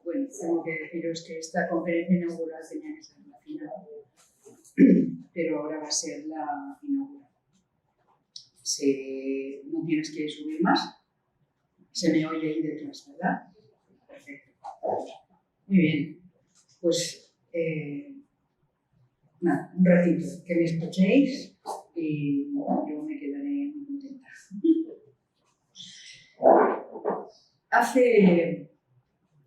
Bueno, tengo que deciros que esta conferencia inaugural tenía que ser la final, pero ahora va a ser la inaugural. ¿No tienes que subir más? Se me oye ahí detrás, ¿verdad? Perfecto. Muy bien. Pues nada, un ratito que me escuchéis y yo me quedaré muy contenta. Hace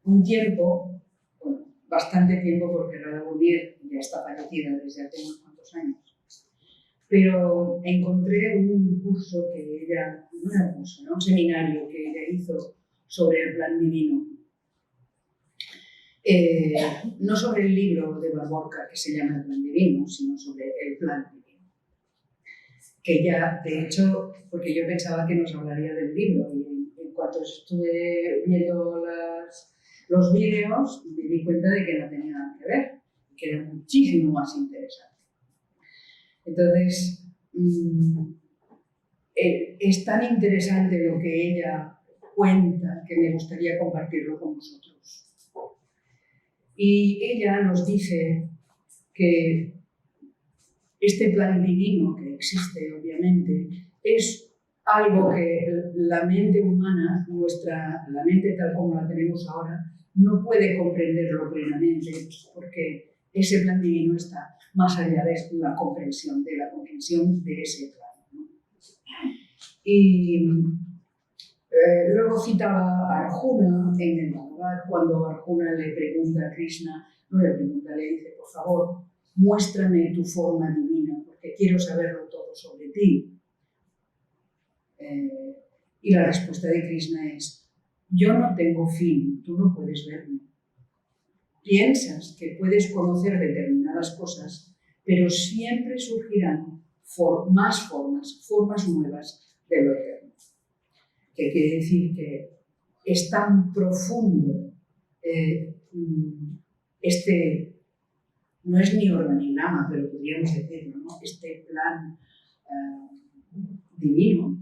un tiempo, bueno, bastante tiempo porque Rada Bouvier ya está fallecida desde hace unos cuantos años, pero encontré un curso que ella, no era un curso, era un seminario que ella hizo sobre el plan divino. No sobre el libro de Baborca que se llama El plan divino, sino sobre el plan divino. Que ya, de hecho, porque yo pensaba que nos hablaría del libro y en cuanto estuve viendo los vídeos me di cuenta de que no tenía nada que ver, que era muchísimo más interesante. Entonces, es tan interesante lo que ella cuenta que me gustaría compartirlo con vosotros. Y ella nos dice que este plan divino que existe, obviamente, es algo que la mente humana, la mente tal como la tenemos ahora, no puede comprenderlo plenamente, porque ese plan divino está más allá de la comprensión de ese plan, ¿no? Y luego citaba a Arjuna en el Bhagavad, cuando Arjuna le pregunta a Krishna, le dice, por favor, muéstrame tu forma divina, porque quiero saberlo todo sobre ti. Y la respuesta de Krishna es, yo no tengo fin, tú no puedes verme. Piensas que puedes conocer determinadas cosas, pero siempre surgirán más formas nuevas de lo eterno. Que quiere decir que es tan profundo no es ni organigrama, pero podríamos decirlo, ¿no? Este plan divino,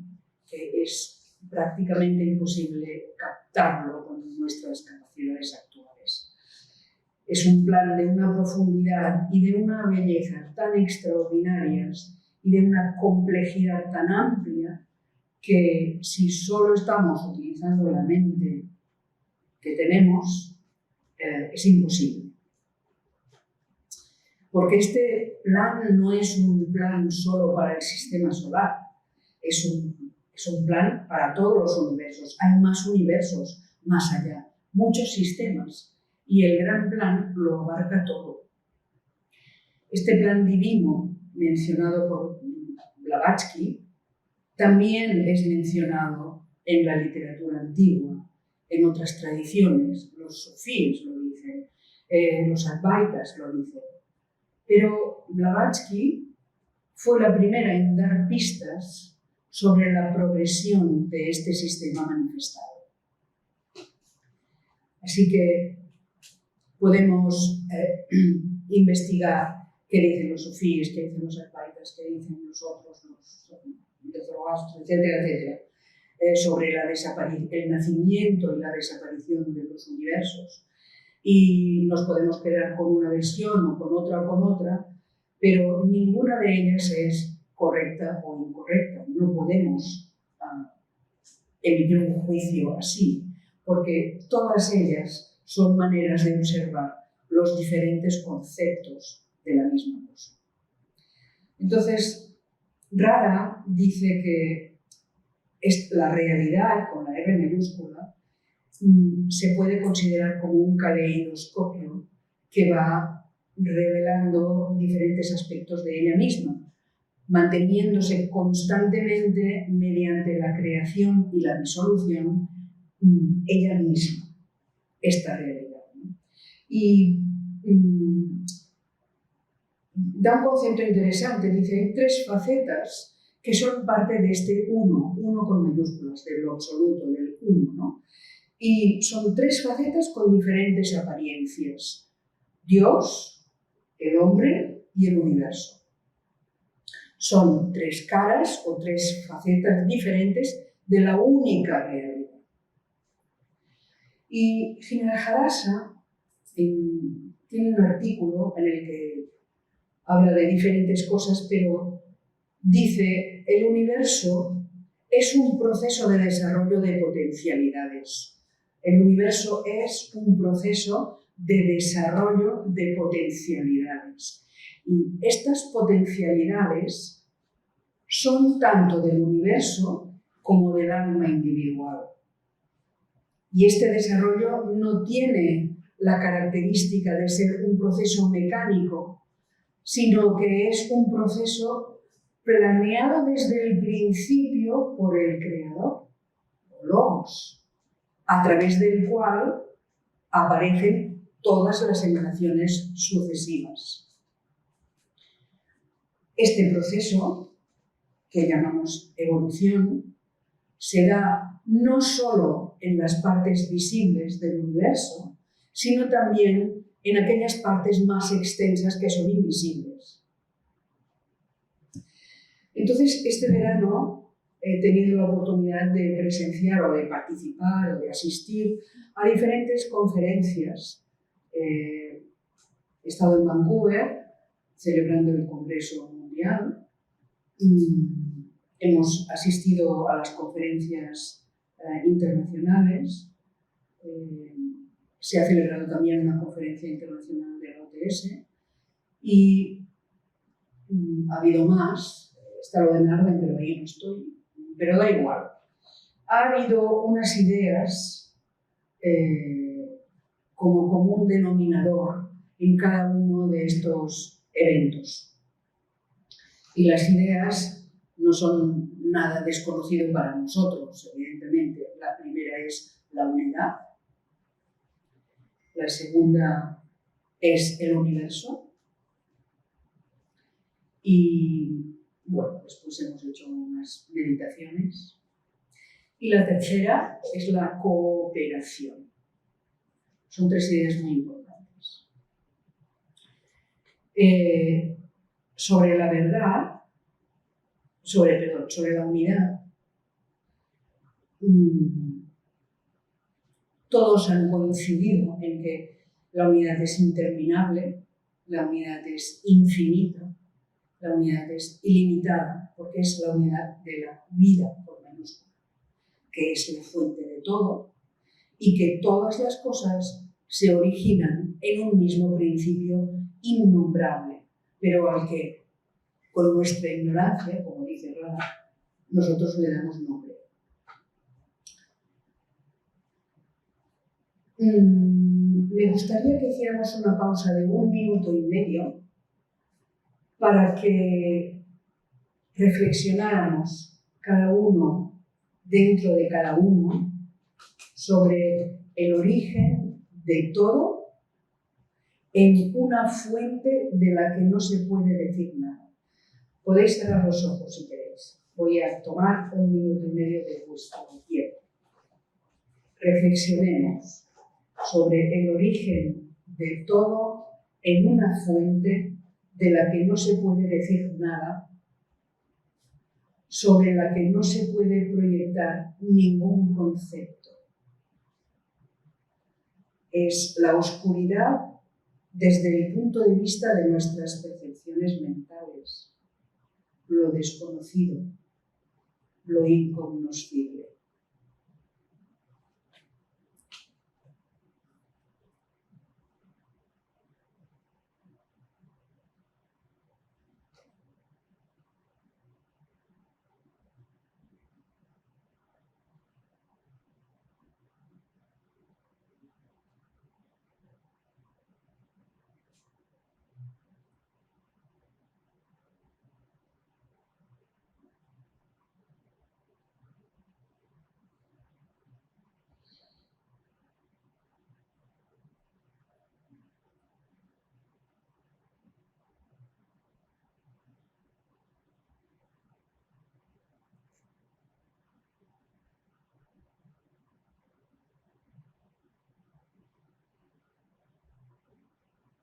que es prácticamente imposible captarlo con nuestras capacidades actuales. Es un plan de una profundidad y de una belleza tan extraordinarias y de una complejidad tan amplia que si solo estamos utilizando la mente que tenemos, es imposible. Porque este plan no es un plan solo para el sistema solar, es un plan para todos los universos. Hay más universos más allá, muchos sistemas, y el gran plan lo abarca todo. Este plan divino, mencionado por Blavatsky, también es mencionado en la literatura antigua, en otras tradiciones. Los sufíes lo dicen, los advaitas lo dicen. Pero Blavatsky fue la primera en dar pistas sobre la progresión de este sistema manifestado. Así que podemos investigar qué dicen los sufíes, qué dicen los advaitas, qué dicen los otros, los Zoroastro, etcétera, etcétera, sobre el nacimiento y la desaparición de los universos. Y nos podemos quedar con una versión o con otra, pero ninguna de ellas es correcta o incorrecta. No podemos emitir un juicio así, porque todas ellas son maneras de observar los diferentes conceptos de la misma cosa. Entonces, Rada dice que la realidad, con la R mayúscula, se puede considerar como un caleidoscopio que va revelando diferentes aspectos de ella misma, manteniéndose constantemente mediante la creación y la disolución ella misma, esta realidad, ¿no? Y da un concepto interesante, dice, hay tres facetas que son parte de este uno con mayúsculas, de lo absoluto, del uno, ¿no? Y son tres facetas con diferentes apariencias. Dios, el hombre y el universo. Son tres caras o tres facetas diferentes de la única realidad. Y Srinivasa tiene un artículo en el que habla de diferentes cosas, pero dice: el universo es un proceso de desarrollo de potencialidades. El universo es un proceso de desarrollo de potencialidades. Y estas potencialidades son tanto del universo como del alma individual. Y este desarrollo no tiene la característica de ser un proceso mecánico, sino que es un proceso planeado desde el principio por el Creador, o Logos, a través del cual aparecen todas las emanaciones sucesivas. Este proceso, que llamamos evolución, se da no solo en las partes visibles del universo, sino también en aquellas partes más extensas que son invisibles. Entonces, este verano he tenido la oportunidad de presenciar o de participar o de asistir a diferentes conferencias. He estado en Vancouver celebrando el Congreso Mundial. Hemos asistido a las conferencias internacionales. Se ha celebrado también una conferencia internacional de la OTS y ha habido más. Está lo de Narden, pero ahí no estoy. Pero da igual. Ha habido unas ideas como común denominador en cada uno de estos eventos. Y las ideas no son nada desconocido para nosotros, evidentemente. La primera es la unidad. La segunda es el universo. Y bueno, después hemos hecho unas meditaciones. Y la tercera es la cooperación. Son tres ideas muy importantes. Sobre la verdad, sobre la unidad, todos han coincidido en que la unidad es interminable, la unidad es infinita, la unidad es ilimitada, porque es la unidad de la vida, por minúscula, que es la fuente de todo, y que todas las cosas se originan en un mismo principio innombrable, pero al que, con nuestra ignorancia, como dice Rada, nosotros le damos nombre. Me gustaría que hiciéramos una pausa de 1 minuto y medio para que reflexionáramos cada uno dentro de cada uno sobre el origen de todo en una fuente de la que no se puede decir nada. Podéis cerrar los ojos si queréis. Voy a tomar 1 minuto y medio de vuestro tiempo. Reflexionemos sobre el origen de todo en una fuente de la que no se puede decir nada, sobre la que no se puede proyectar ningún concepto. Es la oscuridad desde el punto de vista de nuestras percepciones mentales, lo desconocido, lo incognoscible.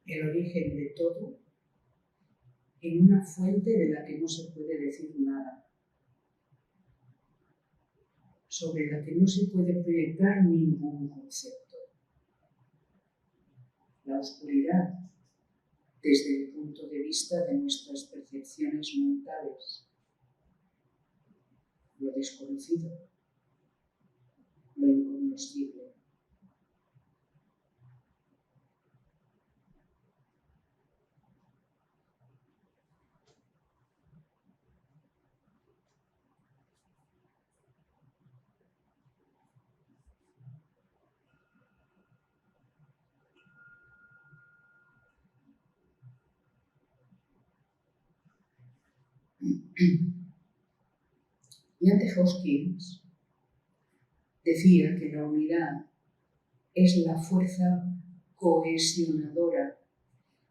El origen de todo en una fuente de la que no se puede decir nada, sobre la que no se puede proyectar ningún concepto. la oscuridad desde el punto de vista de nuestras percepciones mentales, lo desconocido, lo incognoscible. Ian T. Hoskins decía que la unidad es la fuerza cohesionadora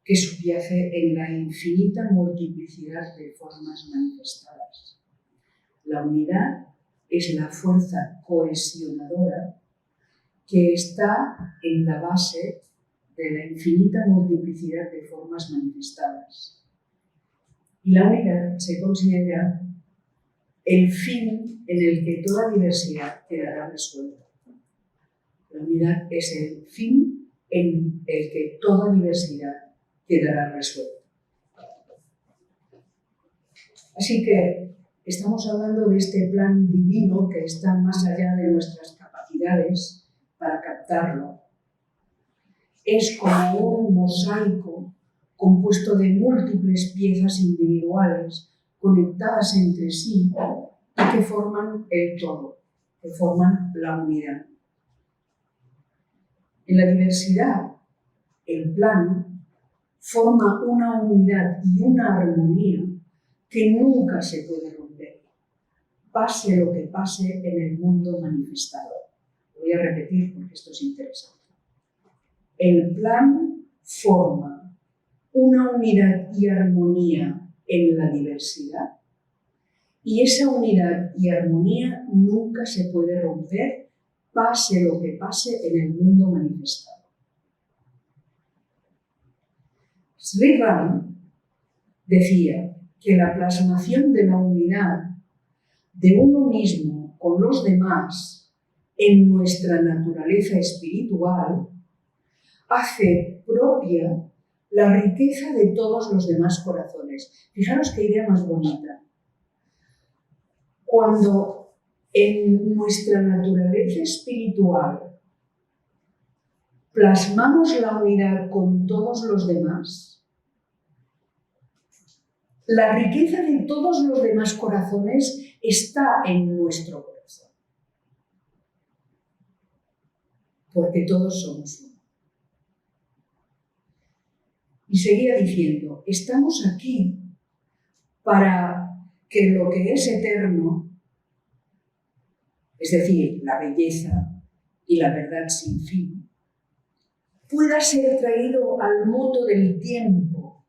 que subyace en la infinita multiplicidad de formas manifestadas. La unidad es la fuerza cohesionadora que está en la base de la infinita multiplicidad de formas manifestadas. Y la unidad se considera el fin en el que toda diversidad quedará resuelta. La unidad es el fin en el que toda diversidad quedará resuelta. Así que estamos hablando de este plan divino que está más allá de nuestras capacidades para captarlo. Es como un mosaico compuesto de múltiples piezas individuales conectadas entre sí y que forman el todo, que forman la unidad. En la diversidad, el plan forma una unidad y una armonía que nunca se puede romper, pase lo que pase en el mundo manifestado. Lo voy a repetir porque esto es interesante. El plan forma una unidad y armonía en la diversidad y esa unidad y armonía nunca se puede romper, pase lo que pase en el mundo manifestado. Sri Ram decía que la plasmación de la unidad de uno mismo con los demás en nuestra naturaleza espiritual hace propia la riqueza de todos los demás corazones. Fijaros qué idea más bonita. Cuando en nuestra naturaleza espiritual plasmamos la unidad con todos los demás, la riqueza de todos los demás corazones está en nuestro corazón. Porque todos somos uno. Y seguía diciendo, estamos aquí para que lo que es eterno, es decir, la belleza y la verdad sin fin, pueda ser traído al mundo del tiempo.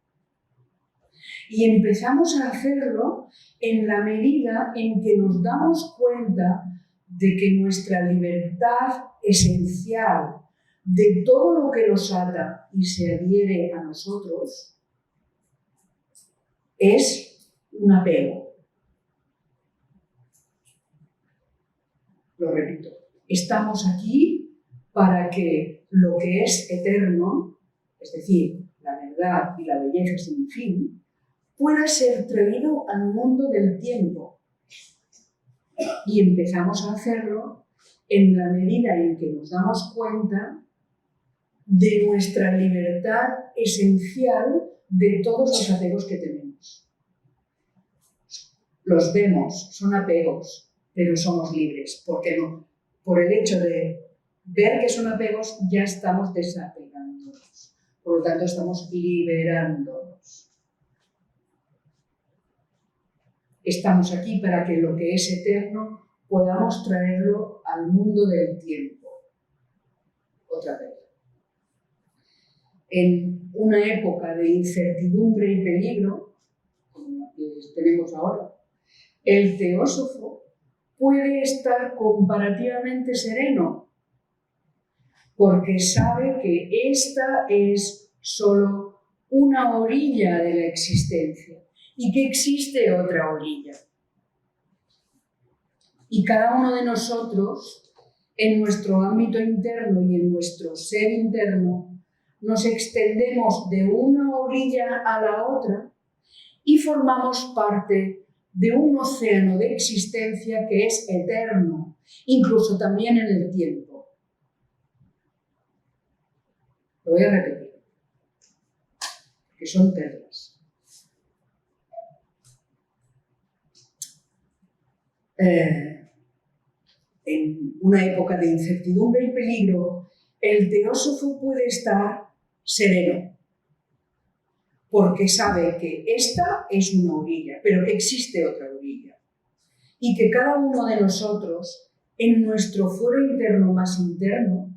Y empezamos a hacerlo en la medida en que nos damos cuenta de que nuestra libertad esencial de todo lo que nos ata y se adhiere a nosotros es un apego. Lo repito, estamos aquí para que lo que es eterno, es decir, la verdad y la belleza sin fin, pueda ser traído al mundo del tiempo. Y empezamos a hacerlo en la medida en que nos damos cuenta de nuestra libertad esencial de todos los apegos que tenemos. Los vemos, son apegos, pero somos libres. ¿Por qué no? Por el hecho de ver que son apegos, ya estamos desapegándonos. Por lo tanto, estamos liberándonos. Estamos aquí para que lo que es eterno podamos traerlo al mundo del tiempo. Otra vez. En una época de incertidumbre y peligro, como la que tenemos ahora, el teósofo puede estar comparativamente sereno, porque sabe que esta es solo una orilla de la existencia y que existe otra orilla. Y cada uno de nosotros, en nuestro ámbito interno y en nuestro ser interno, nos extendemos de una orilla a la otra y formamos parte de un océano de existencia que es eterno, incluso también en el tiempo. Lo voy a repetir, que son perlas. En una época de incertidumbre y peligro, el teósofo puede estar sereno, porque sabe que esta es una orilla, pero que existe otra orilla, y que cada uno de nosotros, en nuestro fuero interno más interno,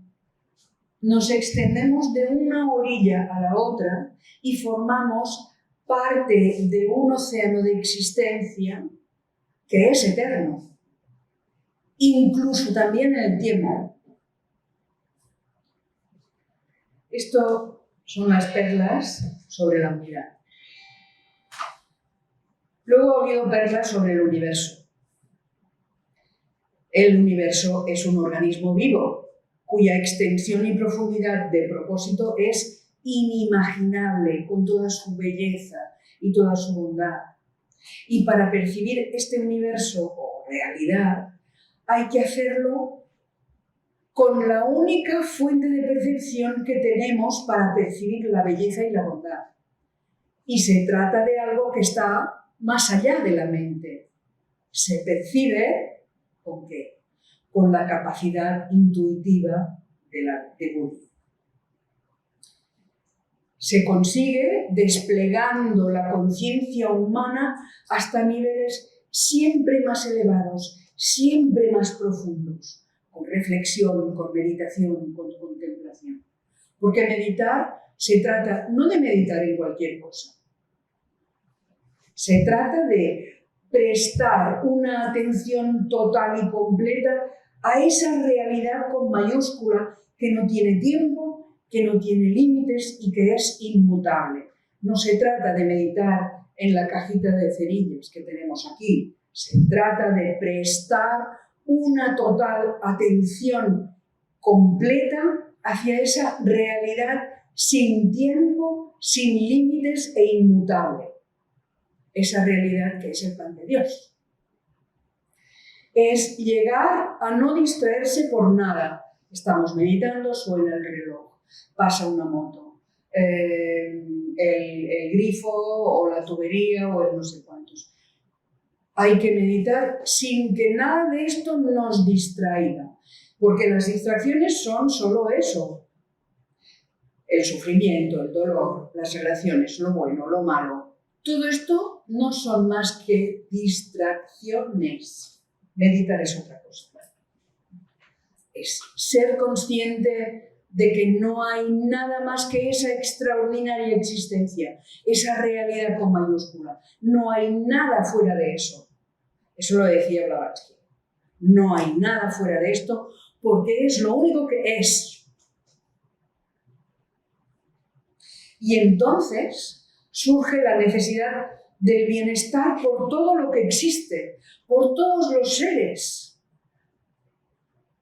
nos extendemos de una orilla a la otra y formamos parte de un océano de existencia que es eterno, incluso también en el tiempo. Esto son las perlas sobre la unidad. Luego ha habido perlas sobre el universo. El universo es un organismo vivo, cuya extensión y profundidad de propósito es inimaginable, con toda su belleza y toda su bondad. Y para percibir este universo o realidad, hay que hacerlo con la única fuente de percepción que tenemos para percibir la belleza y la bondad. Y se trata de algo que está más allá de la mente. Se percibe ¿con qué? Con la capacidad intuitiva de Buddha. Se consigue desplegando la conciencia humana hasta niveles siempre más elevados, siempre más profundos, con reflexión, con meditación, con contemplación. Porque meditar se trata no de meditar en cualquier cosa, se trata de prestar una atención total y completa a esa realidad con mayúscula que no tiene tiempo, que no tiene límites y que es inmutable. No se trata de meditar en la cajita de cerillas que tenemos aquí, se trata de prestar una total atención completa hacia esa realidad sin tiempo, sin límites e inmutable. Esa realidad que es el pan de Dios. Es llegar a no distraerse por nada. Estamos meditando, suena el reloj, pasa una moto, el grifo o la tubería o el no sé cuántos. Hay que meditar sin que nada de esto nos distraiga, porque las distracciones son solo eso. El sufrimiento, el dolor, las relaciones, lo bueno, lo malo. Todo esto no son más que distracciones. Meditar es otra cosa. Es ser consciente de que no hay nada más que esa extraordinaria existencia, esa realidad con mayúscula. No hay nada fuera de eso. Eso lo decía Blavatsky. No hay nada fuera de esto porque es lo único que es. Y entonces surge la necesidad del bienestar por todo lo que existe, por todos los seres,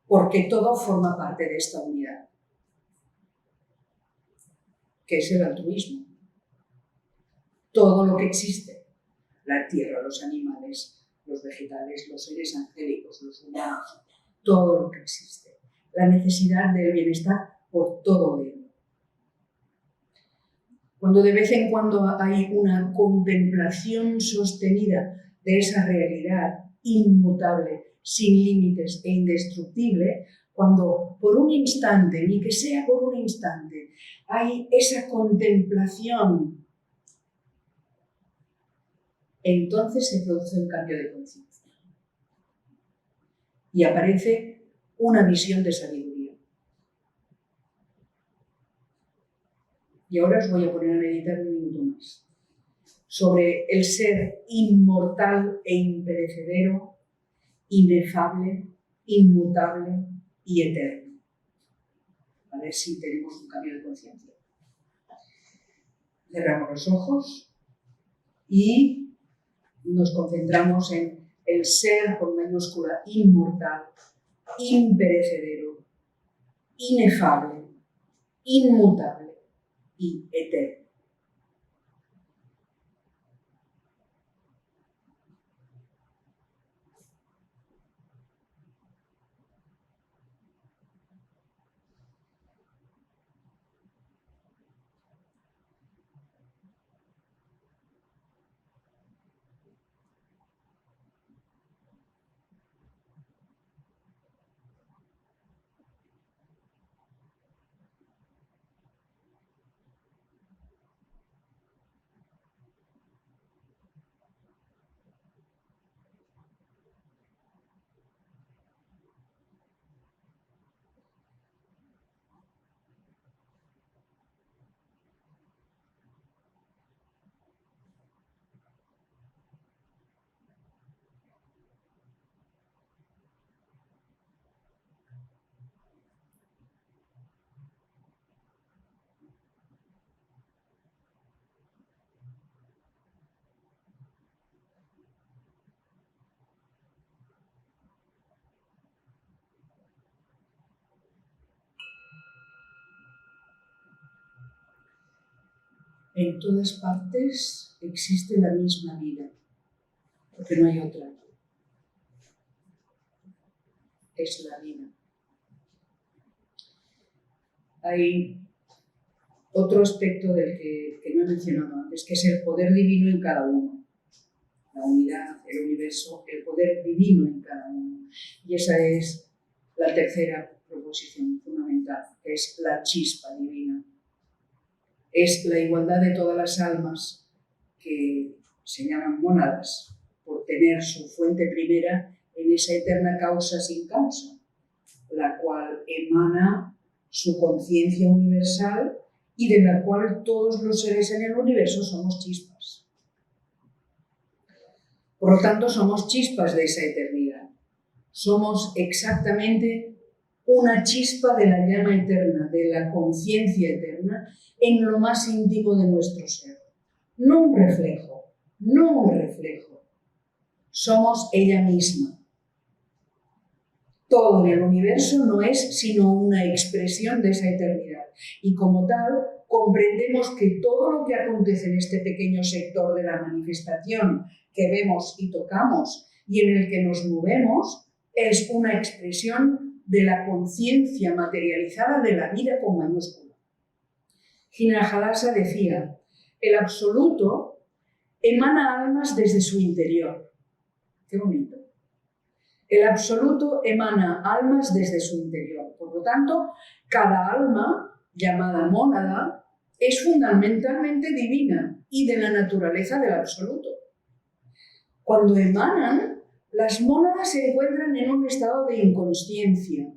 porque todo forma parte de esta unidad, que es el altruismo. Todo lo que existe, la tierra, los animales, los vegetales, los seres angélicos, los humanos, todo lo que existe, la necesidad del bienestar por todo ello. Cuando de vez en cuando hay una contemplación sostenida de esa realidad inmutable, sin límites e indestructible, cuando por un instante, ni que sea por un instante, hay esa contemplación, entonces se produce un cambio de conciencia y aparece una visión de sabiduría. Y ahora os voy a poner a meditar un minuto más sobre el ser inmortal e imperecedero, inefable, inmutable y eterno. A ver si tenemos un cambio de conciencia. Cerramos los ojos y nos concentramos en el ser con mayúscula inmortal, imperecedero, inefable, inmutable y eterno. En todas partes existe la misma vida, porque no hay otra. Es la vida. Hay otro aspecto del que no he mencionado antes, que es el poder divino en cada uno. La unidad, el universo, el poder divino en cada uno. Y esa es la tercera proposición fundamental, que es la chispa divina. Es la igualdad de todas las almas que se llaman mónadas, por tener su fuente primera en esa eterna causa sin causa, la cual emana su conciencia universal y de la cual todos los seres en el universo somos chispas. Por lo tanto, somos chispas de esa eternidad. Somos exactamente una chispa de la llama eterna, de la conciencia eterna, en lo más íntimo de nuestro ser. No un reflejo, no un reflejo. Somos ella misma. Todo en el universo no es sino una expresión de esa eternidad. Y como tal, comprendemos que todo lo que acontece en este pequeño sector de la manifestación que vemos y tocamos y en el que nos movemos es una expresión de la conciencia materializada de la vida con mayúscula. Jnana decía, el absoluto emana almas desde su interior. Qué bonito. El absoluto emana almas desde su interior. Por lo tanto, cada alma, llamada mónada, es fundamentalmente divina y de la naturaleza del absoluto. Cuando emanan, las mónadas se encuentran en un estado de inconsciencia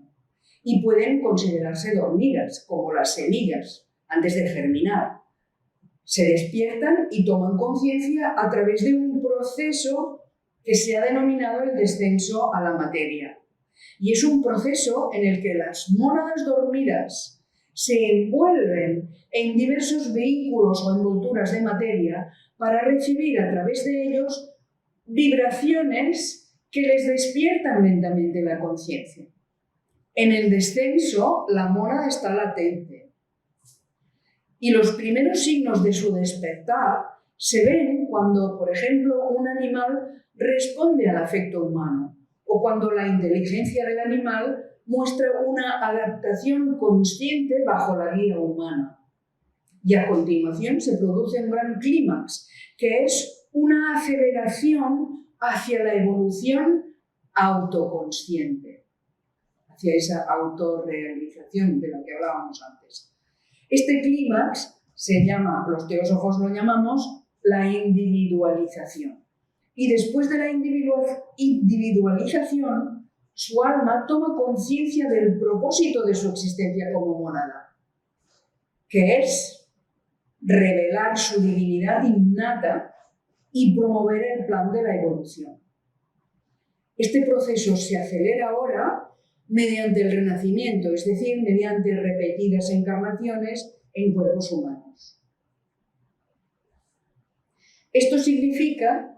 y pueden considerarse dormidas, como las semillas, antes de germinar. Se despiertan y toman conciencia a través de un proceso que se ha denominado el descenso a la materia. Y es un proceso en el que las mónadas dormidas se envuelven en diversos vehículos o envolturas de materia para recibir a través de ellos vibraciones que les despiertan lentamente la conciencia. En el descenso, la mónada está latente. Y los primeros signos de su despertar se ven cuando, por ejemplo, un animal responde al afecto humano o cuando la inteligencia del animal muestra una adaptación consciente bajo la guía humana. Y a continuación se produce un gran clímax, que es una aceleración hacia la evolución autoconsciente, hacia esa autorrealización de la que hablábamos antes. Este clímax se llama, los teósofos lo llamamos, la individualización. Y después de la individualización, su alma toma conciencia del propósito de su existencia como mónada, que es revelar su divinidad innata y promover el plan de la evolución. Este proceso se acelera ahora mediante el renacimiento, es decir, mediante repetidas encarnaciones en cuerpos humanos. Esto significa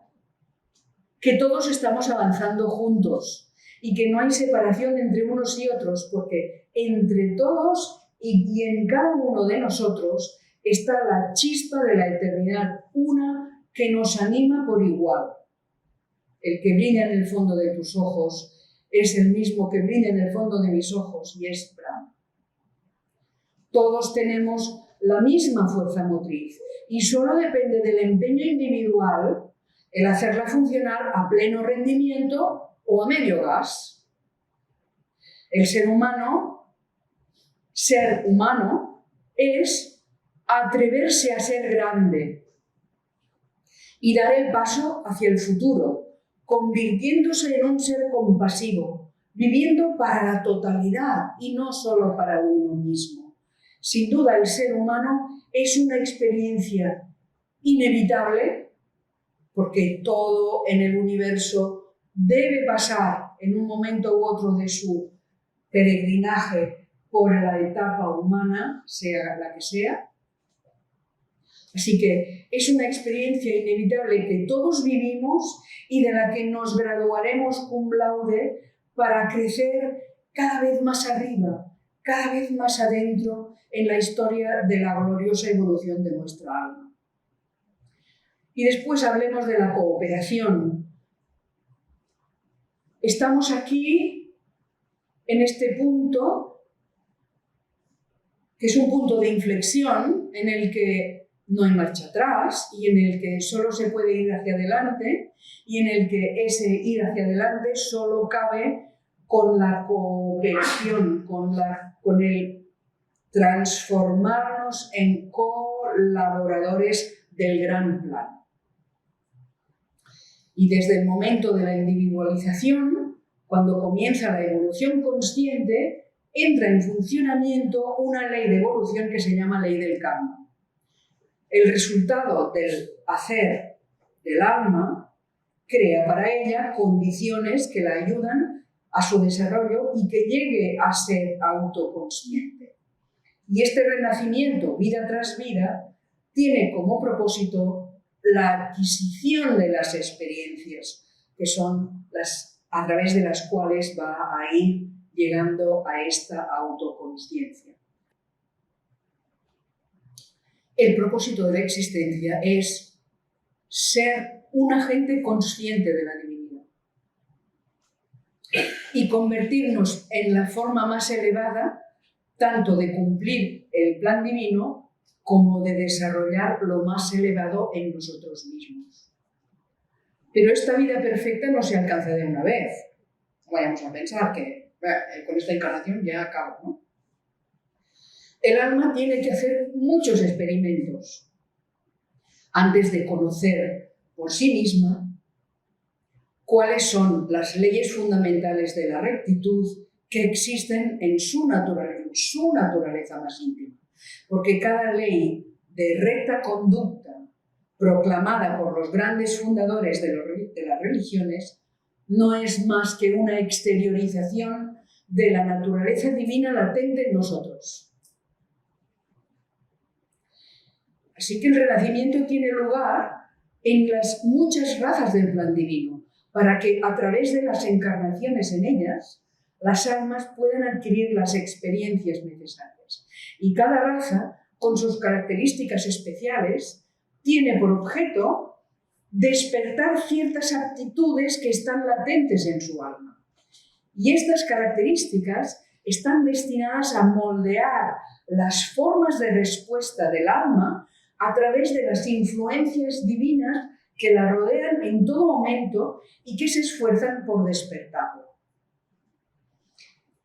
que todos estamos avanzando juntos y que no hay separación entre unos y otros, porque entre todos y en cada uno de nosotros está la chispa de la eternidad, una que nos anima por igual. El que brilla en el fondo de tus ojos es el mismo que brilla en el fondo de mis ojos y es Brahma. Todos tenemos la misma fuerza motriz y solo depende del empeño individual el hacerla funcionar a pleno rendimiento o a medio gas. El ser humano es atreverse a ser grande y dar el paso hacia el futuro, convirtiéndose en un ser compasivo, viviendo para la totalidad y no solo para uno mismo. Sin duda, el ser humano es una experiencia inevitable, porque todo en el universo debe pasar en un momento u otro de su peregrinaje por la etapa humana, sea la que sea. Así que es una experiencia inevitable que todos vivimos y de la que nos graduaremos cum laude para crecer cada vez más arriba, cada vez más adentro en la historia de la gloriosa evolución de nuestra alma. Y después hablemos de la cooperación. Estamos aquí, en este punto, que es un punto de inflexión en el que no hay marcha atrás y en el que solo se puede ir hacia adelante y en el que ese ir hacia adelante solo cabe con la cooperación, con el transformarnos en colaboradores del gran plan. Y desde el momento de la individualización, cuando comienza la evolución consciente, entra en funcionamiento una ley de evolución que se llama ley del karma. El resultado del hacer del alma crea para ella condiciones que la ayudan a su desarrollo y que llegue a ser autoconsciente. Y este renacimiento, vida tras vida, tiene como propósito la adquisición de las experiencias, que son las a través de las cuales va a ir llegando a esta autoconsciencia. El propósito de la existencia es ser un agente consciente de la divinidad y convertirnos en la forma más elevada tanto de cumplir el plan divino como de desarrollar lo más elevado en nosotros mismos. Pero esta vida perfecta no se alcanza de una vez. Vayamos a pensar que con esta encarnación ya acabo, ¿no? El alma tiene que hacer muchos experimentos antes de conocer por sí misma cuáles son las leyes fundamentales de la rectitud que existen en su naturaleza más íntima. Porque cada ley de recta conducta proclamada por los grandes fundadores de las religiones no es más que una exteriorización de la naturaleza divina latente en nosotros. Así que el renacimiento tiene lugar en las muchas razas del plan divino, para que a través de las encarnaciones en ellas, las almas puedan adquirir las experiencias necesarias. Y cada raza, con sus características especiales, tiene por objeto despertar ciertas aptitudes que están latentes en su alma. Y estas características están destinadas a moldear las formas de respuesta del alma a través de las influencias divinas que la rodean en todo momento y que se esfuerzan por despertarlo.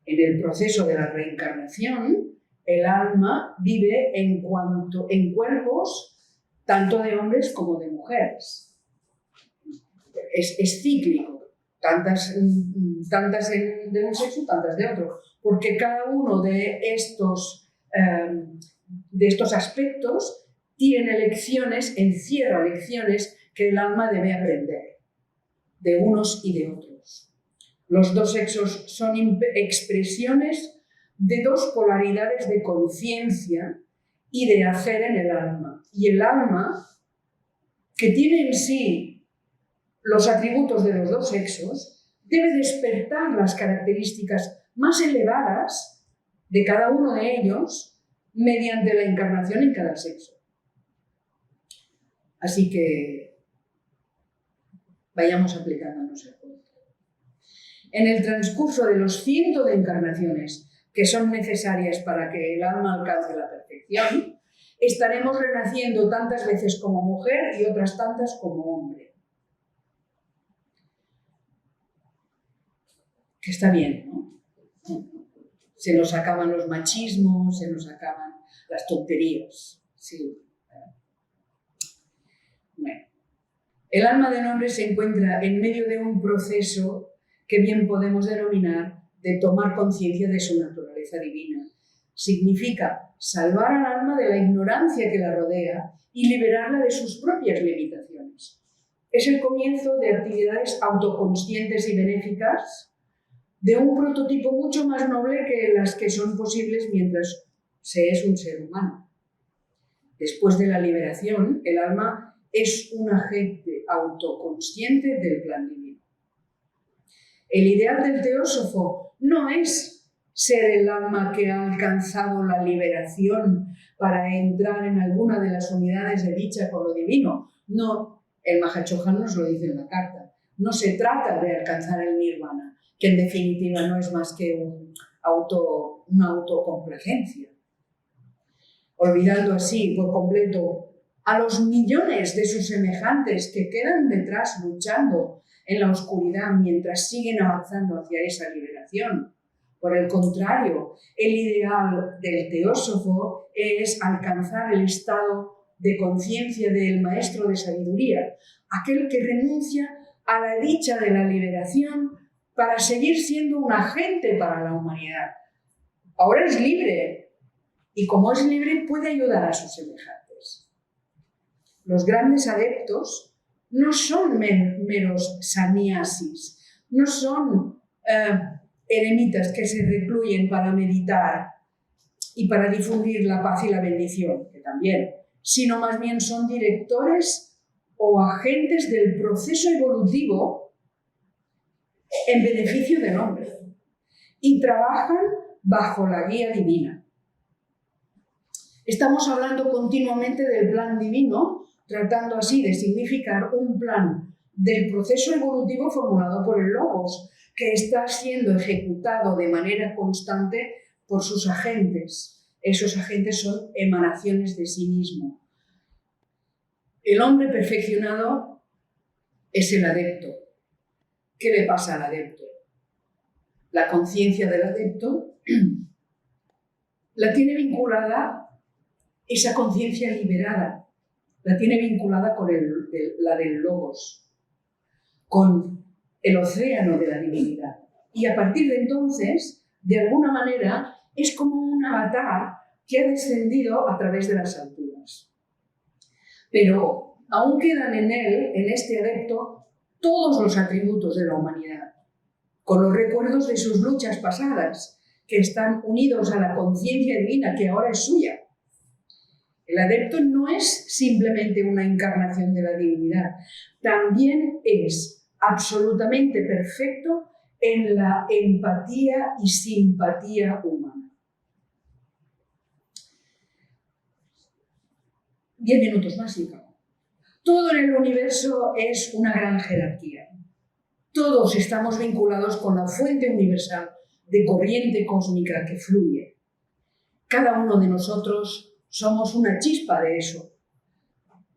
En el proceso de la reencarnación, el alma vive en cuerpos tanto de hombres como de mujeres. Es cíclico, tantas de un sexo, tantas de otro, porque cada uno de estos aspectos tiene encierra lecciones que el alma debe aprender, de unos y de otros. Los dos sexos son expresiones de dos polaridades de conciencia y de hacer en el alma. Y el alma, que tiene en sí los atributos de los dos sexos, debe despertar las características más elevadas de cada uno de ellos mediante la encarnación en cada sexo. Así que vayamos aplicándonos el cuento. En el transcurso de los cientos de encarnaciones que son necesarias para que el alma alcance la perfección, estaremos renaciendo tantas veces como mujer y otras tantas como hombre. Que está bien, ¿no? Se nos acaban los machismos, se nos acaban las tonterías. Sí. Bueno. El alma del hombre se encuentra en medio de un proceso que bien podemos denominar de tomar conciencia de su naturaleza divina. Significa salvar al alma de la ignorancia que la rodea y liberarla de sus propias limitaciones. Es el comienzo de actividades autoconscientes y benéficas de un prototipo mucho más noble que las que son posibles mientras se es un ser humano. Después de la liberación, el alma es un agente autoconsciente del plan divino. El ideal del teósofo no es ser el alma que ha alcanzado la liberación para entrar en alguna de las unidades de dicha con lo divino. No, el Mahachohan nos lo dice en la carta. No se trata de alcanzar el nirvana, que en definitiva no es más que una autocomplacencia. Olvidando así por completo a los millones de sus semejantes que quedan detrás luchando en la oscuridad mientras siguen avanzando hacia esa liberación. Por el contrario, el ideal del teósofo es alcanzar el estado de conciencia del maestro de sabiduría, aquel que renuncia a la dicha de la liberación para seguir siendo un agente para la humanidad. Ahora es libre y como es libre puede ayudar a sus semejantes. Los grandes adeptos no son meros sannyasis, no son eremitas que se recluyen para meditar y para difundir la paz y la bendición, que también, sino más bien son directores o agentes del proceso evolutivo en beneficio del hombre y trabajan bajo la guía divina. Estamos hablando continuamente del plan divino, tratando así de significar un plan del proceso evolutivo formulado por el Logos, que está siendo ejecutado de manera constante por sus agentes. Esos agentes son emanaciones de sí mismo. El hombre perfeccionado es el adepto. ¿Qué le pasa al adepto? La conciencia del adepto la tiene vinculada, esa conciencia liberada, la tiene vinculada con la del Logos, con el océano de la divinidad. Y a partir de entonces, de alguna manera, es como un avatar que ha descendido a través de las alturas. Pero aún quedan en él, en este adepto, todos los atributos de la humanidad, con los recuerdos de sus luchas pasadas, que están unidos a la conciencia divina que ahora es suya. El adepto no es simplemente una encarnación de la divinidad, también es absolutamente perfecto en la empatía y simpatía humana. 10 minutos más y acabo. Todo en el universo es una gran jerarquía. Todos estamos vinculados con la fuente universal de corriente cósmica que fluye. Cada uno de nosotros somos una chispa de eso.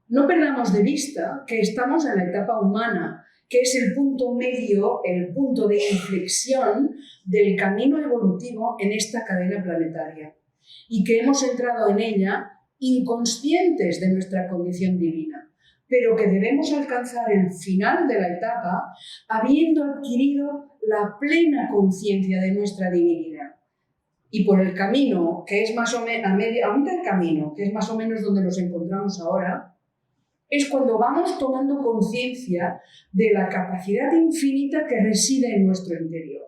No perdamos de vista que estamos en la etapa humana, que es el punto medio, el punto de inflexión del camino evolutivo en esta cadena planetaria, y que hemos entrado en ella inconscientes de nuestra condición divina, pero que debemos alcanzar el final de la etapa habiendo adquirido la plena conciencia de nuestra divinidad. Y por el camino, que es más o menos a mitad del camino, que es más o menos donde nos encontramos ahora, es cuando vamos tomando conciencia de la capacidad infinita que reside en nuestro interior.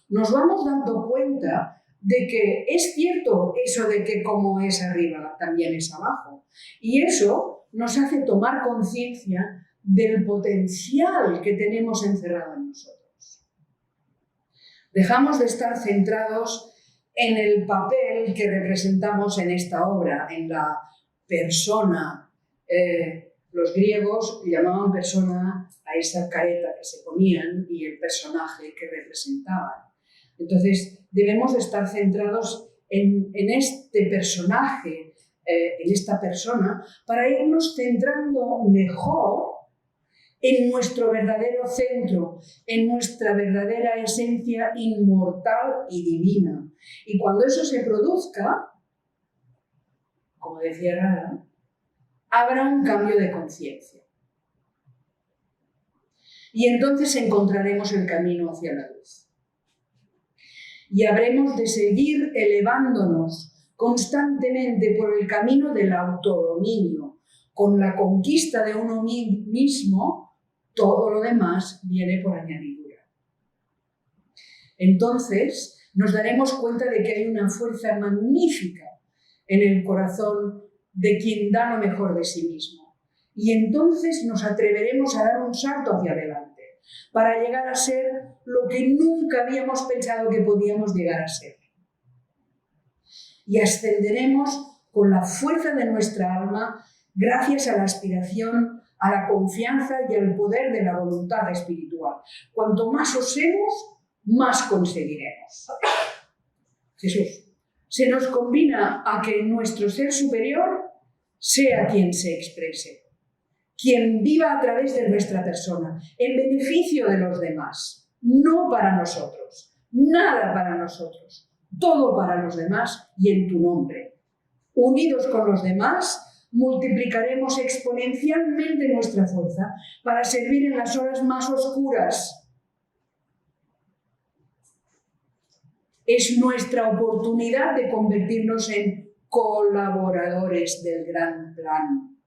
Nos vamos dando cuenta de que es cierto eso de que como es arriba, también es abajo. Y eso nos hace tomar conciencia del potencial que tenemos encerrado en nosotros. Dejamos de estar centrados en el papel que representamos en esta obra, en la persona. Los griegos llamaban persona a esa careta que se ponían y el personaje que representaban. Entonces, debemos estar centrados en este personaje, en esta persona, para irnos centrando mejor en nuestro verdadero centro, en nuestra verdadera esencia inmortal y divina. Y cuando eso se produzca, como decía Rada, habrá un cambio de conciencia. Y entonces encontraremos el camino hacia la luz. Y habremos de seguir elevándonos constantemente por el camino del autodominio. Con la conquista de uno mismo, todo lo demás viene por añadidura. Entonces, nos daremos cuenta de que hay una fuerza magnífica en el corazón de quien da lo mejor de sí mismo. Y entonces nos atreveremos a dar un salto hacia adelante para llegar a ser lo que nunca habíamos pensado que podíamos llegar a ser. Y ascenderemos con la fuerza de nuestra alma gracias a la aspiración, a la confianza y al poder de la voluntad espiritual. Cuanto más osemos, más conseguiremos. Jesús. Se nos combina a que nuestro ser superior sea quien se exprese, quien viva a través de nuestra persona, en beneficio de los demás, no para nosotros, nada para nosotros, todo para los demás y en tu nombre. Unidos con los demás, multiplicaremos exponencialmente nuestra fuerza para servir en las horas más oscuras. Es nuestra oportunidad de convertirnos en colaboradores del gran plan.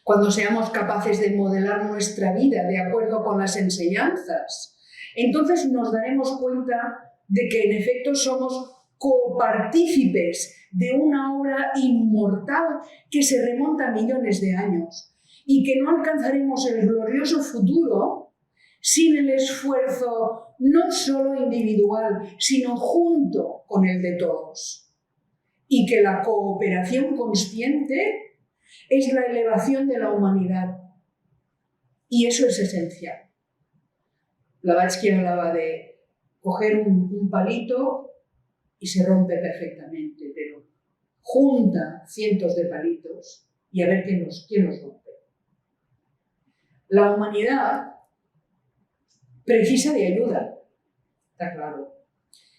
Cuando seamos capaces de modelar nuestra vida de acuerdo con las enseñanzas, entonces nos daremos cuenta de que en efecto somos copartícipes de una obra inmortal que se remonta a millones de años y que no alcanzaremos el glorioso futuro sin el esfuerzo no solo individual, sino junto con el de todos. Y que la cooperación consciente es la elevación de la humanidad. Y eso es esencial. Blavatsky hablaba de coger un palito y se rompe perfectamente, pero junta cientos de palitos y a ver quién los rompe. La humanidad precisa de ayuda, está claro.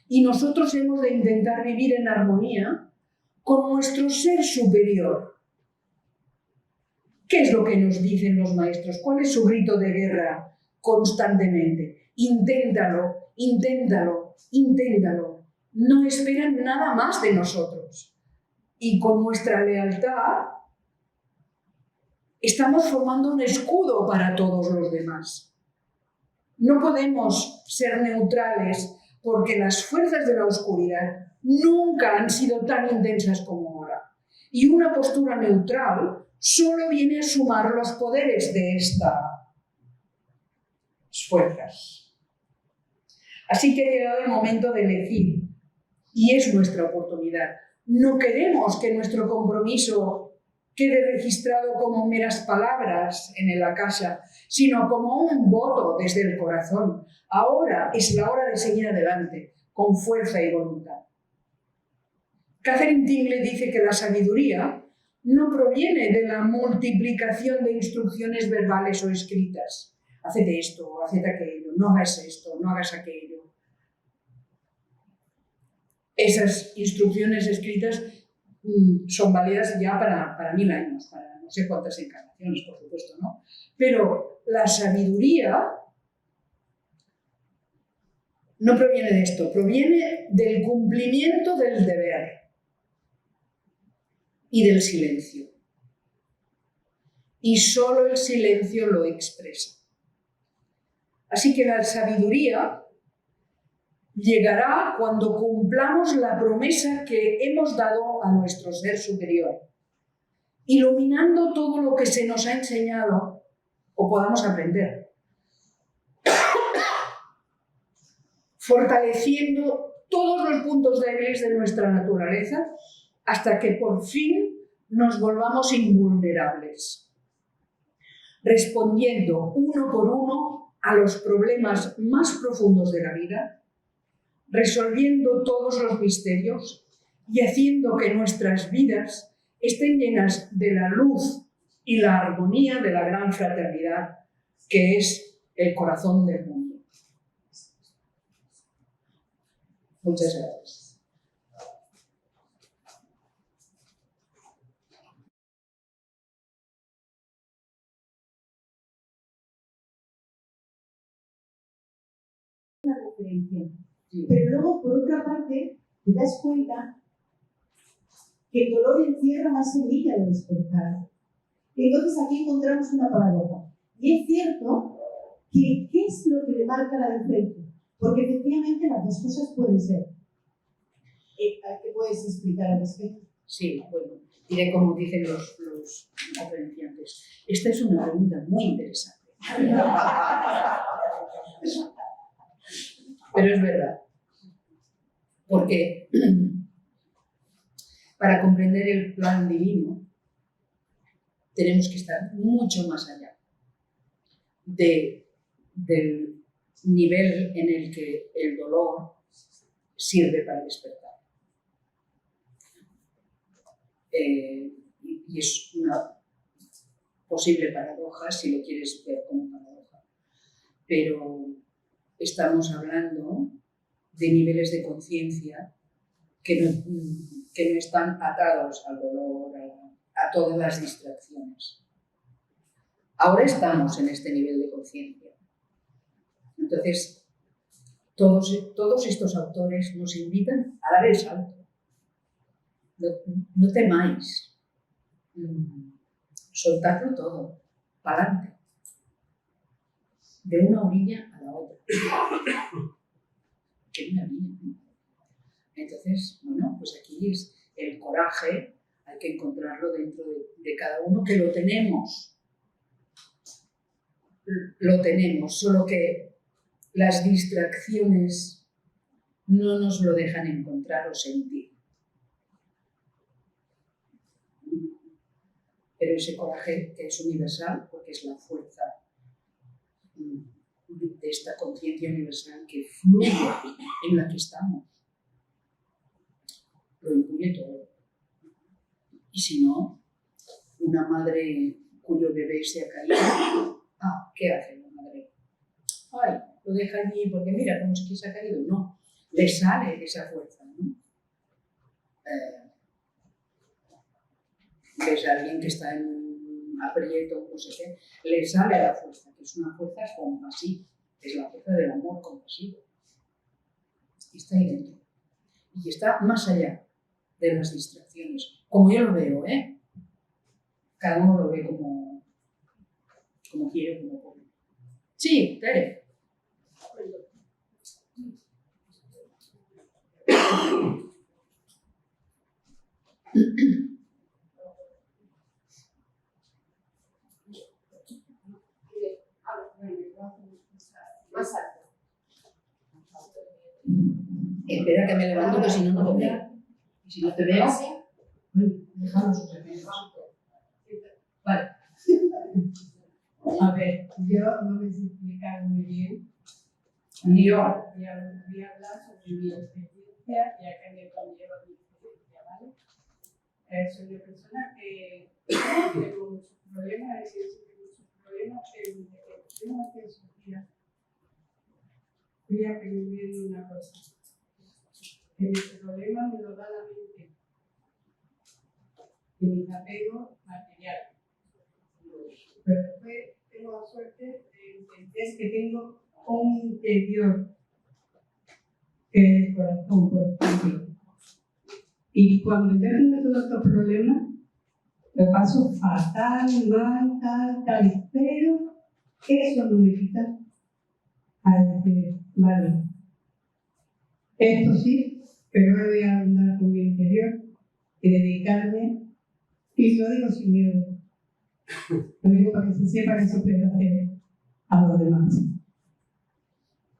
Y nosotros hemos de intentar vivir en armonía con nuestro ser superior. ¿Qué es lo que nos dicen los maestros? ¿Cuál es su grito de guerra constantemente? Inténtalo, inténtalo, inténtalo. No esperan nada más de nosotros. Y con nuestra lealtad estamos formando un escudo para todos los demás. No podemos ser neutrales porque las fuerzas de la oscuridad nunca han sido tan intensas como ahora. Y una postura neutral solo viene a sumar los poderes de estas fuerzas. Así que ha llegado el momento de elegir y es nuestra oportunidad. No queremos que nuestro compromiso quede registrado como meras palabras en el akasha, sino como un voto desde el corazón. Ahora es la hora de seguir adelante, con fuerza y voluntad. Catherine Tingley dice que la sabiduría no proviene de la multiplicación de instrucciones verbales o escritas. Hacete esto, hacete aquello, no hagas esto, no hagas aquello. Esas instrucciones escritas son válidas ya para 1000 años, para no sé cuántas encarnaciones, por supuesto, ¿no? Pero la sabiduría no proviene de esto, proviene del cumplimiento del deber y del silencio. Y solo el silencio lo expresa. Así que la sabiduría llegará cuando cumplamos la promesa que hemos dado a nuestro ser superior, iluminando todo lo que se nos ha enseñado o podamos aprender. fortaleciendo todos los puntos débiles de nuestra naturaleza hasta que por fin nos volvamos invulnerables, respondiendo uno por uno a los problemas más profundos de la vida, resolviendo todos los misterios y haciendo que nuestras vidas estén llenas de la luz y la armonía de la gran fraternidad que es el corazón del mundo. Muchas gracias. Una referencia. Sí. Pero luego, por otra parte, te das cuenta que el dolor encierra una semilla de despertar. Entonces aquí encontramos una paradoja. Y es cierto que ¿qué es lo que le marca la diferencia? Porque efectivamente las dos cosas pueden ser. ¿Qué puedes explicar al respecto? Sí, bueno, diré como dicen los conferenciantes. Esta es una pregunta muy interesante. Pero es verdad. Porque para comprender el plan divino tenemos que estar mucho más allá del nivel en el que el dolor sirve para despertar. Y es una posible paradoja, si lo quieres ver como paradoja. Pero estamos hablando de niveles de conciencia que no están atados al dolor, a todas las distracciones. Ahora estamos en este nivel de conciencia. Entonces, todos estos autores nos invitan a dar el salto. No temáis. Soltarlo todo, para adelante. De una orilla a la otra. Qué maravilla, ¿no? Entonces, bueno, pues aquí es el coraje, hay que encontrarlo dentro de cada uno, que lo tenemos. Lo tenemos, solo que las distracciones no nos lo dejan encontrar o sentir. Pero ese coraje que es universal, porque es la fuerza de esta conciencia universal que fluye en la que estamos, lo incluye todo. Y si no, una madre cuyo bebé se ha caído, ¿qué hace la madre? Ay, lo deja allí porque mira cómo es que se ha caído. No, le sale esa fuerza, ¿no? Ves a alguien que está en un aprieto, no sé qué, le sale la fuerza, que es una fuerza compasiva, es la fuerza del amor compasivo. Y está ahí dentro. Y está más allá de las distracciones, como yo lo veo, ¿eh? Cada uno lo ve como quiere, como puede. Sí, Tere. Más alto. Espera que me levanto, que si no, no lo veo. Y si no te veo, dejamos sus efectos. Vale. A ver, yo no me sé explicar muy bien. Yo. Voy a hablar sobre mi experiencia y a qué me conlleva mi experiencia, ¿vale? Soy una persona que tengo muchos problemas, pero desde que tengo hace esos días fui aprendiendo una cosa. Que mi problema me lo da la mente, y mis apegos materiales. Pero después tengo la suerte de entender que tengo un interior, que es el corazón, por ejemplo. Y cuando yo tengo todos estos problemas, lo paso fatal, mal, tal, pero eso no me quita a decir, vale, esto sí, pero ahora voy a andar con mi interior y dedicarme, y lo digo sin miedo. Lo digo para que se sepa que se puede hacer a los demás.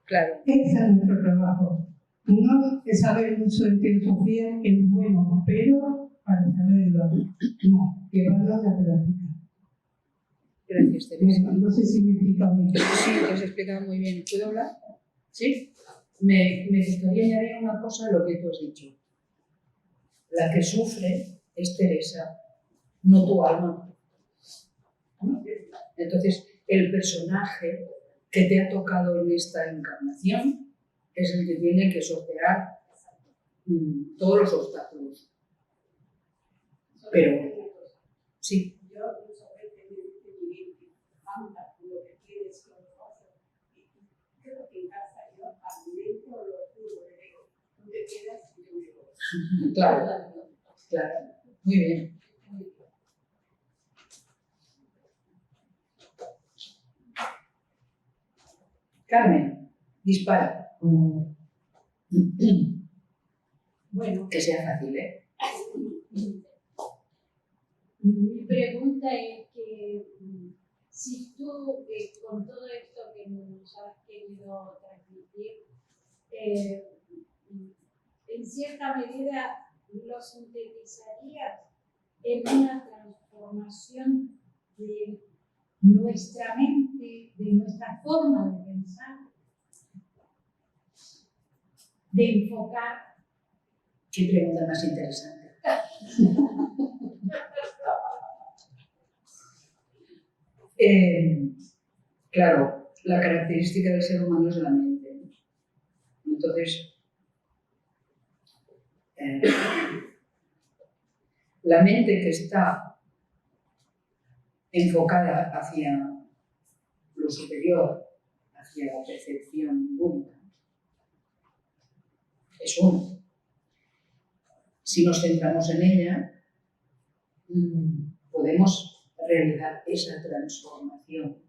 Claro. Ese es nuestro trabajo. No es saber mucho de teosofía, que es bueno, pero para saberlo, no, llevarlo a la práctica. Gracias, Teresa. No sé si me he explicado bien. Sí, te has explicado muy bien. ¿Puedo hablar? Sí. Me gustaría añadir una cosa a lo que tú has dicho. La que sufre es Teresa, no tu alma. ¿No? Entonces, el personaje que te ha tocado en esta encarnación es el que tiene que sortear todos los obstáculos. Pero, sí. Claro, claro. Muy bien. Carmen, dispara. Bueno, que sea fácil, ¿eh? Mi pregunta es que si tú, con todo esto que nos has querido transmitir, en cierta medida lo sintetizarías en una transformación de nuestra mente, de nuestra forma de pensar, de enfocar. Qué pregunta más interesante. Claro, la característica del ser humano es la mente. Entonces, la mente que está enfocada hacia lo superior, hacia la percepción única, es uno. Si nos centramos en ella, podemos realizar esa transformación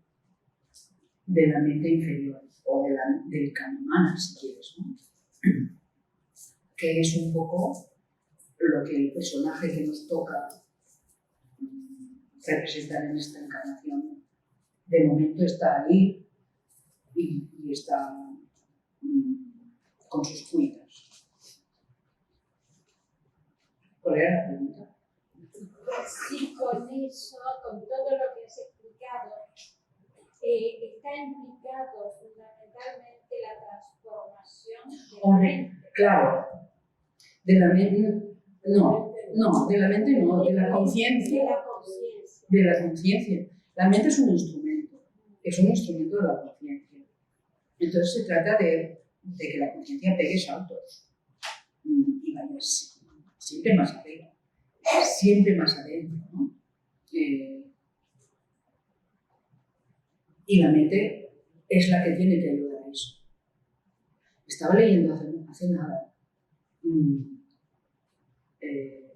de la mente inferior o del Kanmana, si quieres, ¿no? Que es un poco lo que el personaje que nos toca representar en esta encarnación de momento está ahí y está con sus cuitas. ¿Cuál era la pregunta? Sí, con eso, con todo lo que has explicado, está implicado fundamentalmente la transformación de la mente. Claro, de la mente, no, de la mente no, de la conciencia. De la conciencia. La mente es un instrumento de la conciencia. Entonces se trata de que la conciencia pegue saltos y vaya siempre más arriba, siempre más adentro, ¿no? Y la mente es la que tiene que ayudar a eso. Estaba leyendo hace nada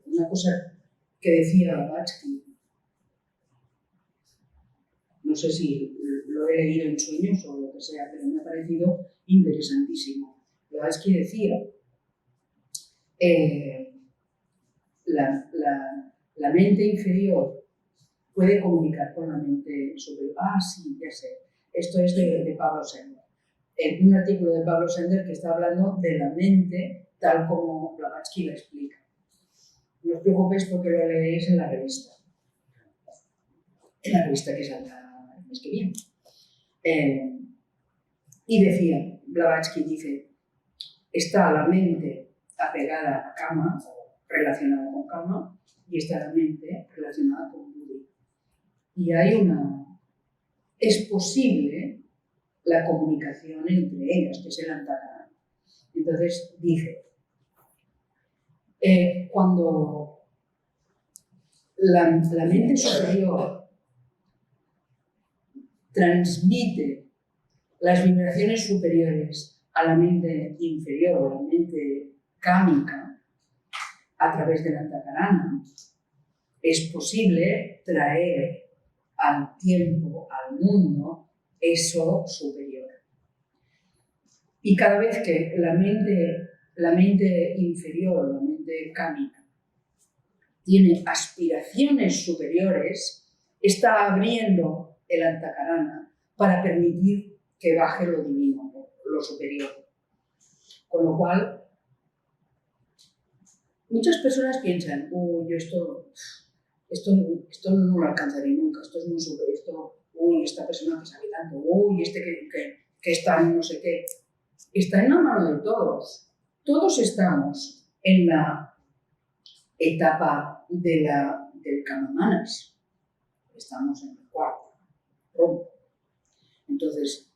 una cosa que decía Blavatsky. No sé si lo he leído en sueños o lo que sea, pero me ha parecido interesantísimo. Blavatsky decía la mente inferior puede comunicar con la mente superior. Ah, sí, ya sé. Esto es de Pablo Sender. En un artículo de Pablo Sender que está hablando de la mente tal como Blavatsky la explica. No os preocupéis porque lo leéis en la revista. En la revista que saldrá el mes que viene. Y decía, Blavatsky dice, está la mente apegada a Kama, relacionada con Kama, y está la mente relacionada con Buddhi. Y es posible la comunicación entre ellas, que es el Antakarana. Entonces dice, cuando la mente superior transmite las vibraciones superiores a la mente inferior o a la mente kámica a través del Antakarana, es posible traer al tiempo, al mundo, eso superior. Y cada vez que la mente inferior, la mente kámica, tiene aspiraciones superiores, está abriendo el Antakarana para permitir que baje lo divino, lo superior. Con lo cual, muchas personas piensan, yo esto no lo alcanzaré nunca, esto es muy super, esta persona que sabe tanto, que está en no sé qué. Está en la mano de todos. Todos estamos en la etapa del Kamamanas. Estamos en el cuarto. Entonces,